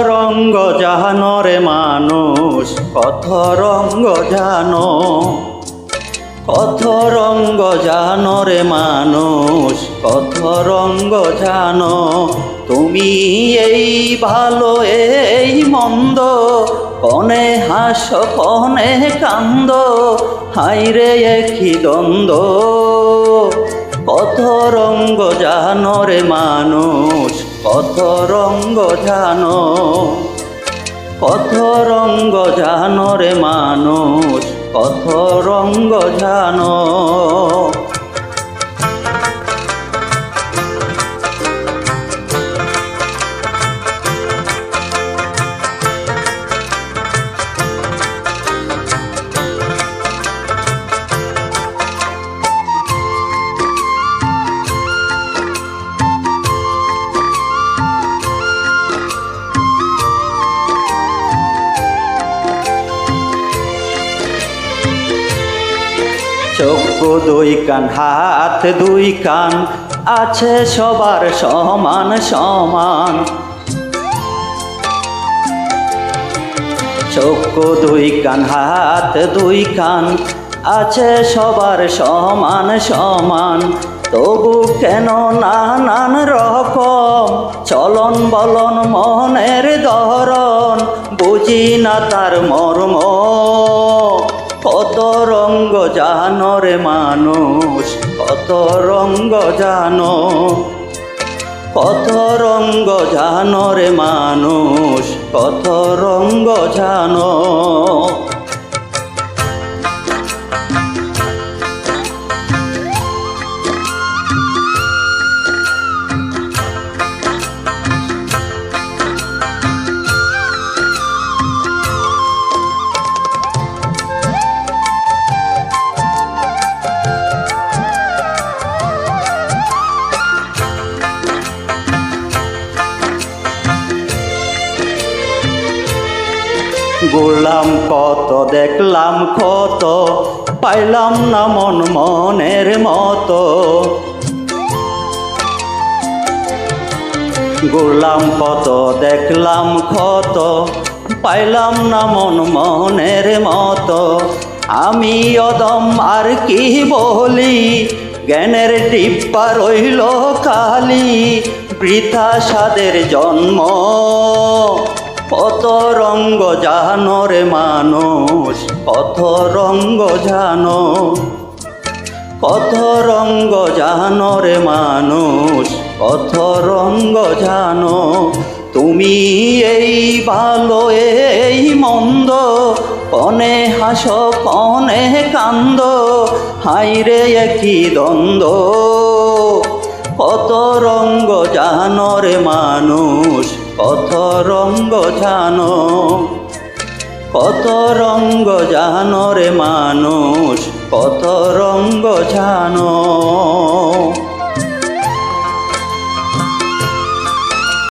রঙ্গ জানো রে মানুষ, কত রঙ্গ জানো, কত রঙ্গ জানো রে মানুষ, কত রঙ্গ জানো। তুমি এই ভালো এই মন্দ, কনে হাসো কনে কান্দ, হাইরে একই দ্বন্দ্ব। কত রঙ্গ জানো রে মানুষ, কত রঙ্গ জানো, কত রঙ্গ জানো রে মানুষ, কত রঙ্গ জানো। চক্ষু দুই কান, হাত দুই কান, আছে সবার সমান সমান। চক্ষু দুই কান, হাত দুই কান, আছে সবার সমান সমান। তবু কেন নানান রকম চলন বলন মনের ধরন, বুঝি না তার মর্ম। কত রঙ্গ জানো রে মানুষ, কত রঙ্গ জানো, কত রঙ্গ জানো রে মানুষ, কত রঙ্গ জানো। ঘুরলাম কত, দেখলাম কত, পাইলাম না মন মনের মতো। ঘুরলাম কত, দেখলাম কত, পাইলাম না মন মনের মতো। আমি অদম আর কি বলি, জ্ঞানের ডিব্বা রইল খালি, বৃথা সাদের জন্ম। কত রঙ্গ জানো রে মানুষ, কত রঙ্গ জানো, কত রঙ্গ জানো রে মানুষ, কত রঙ্গ জানো। তুমি এই ভালো এই মন্দ, কনে হাসো কনে কান্দ, হাইরে একই দ্বন্দ্ব। কত রঙ্গ জানো রে মানুষ, কত রঙ্গ জানো, কত রঙ্গ জানো রে মানুষ, কত রঙ্গ জানো।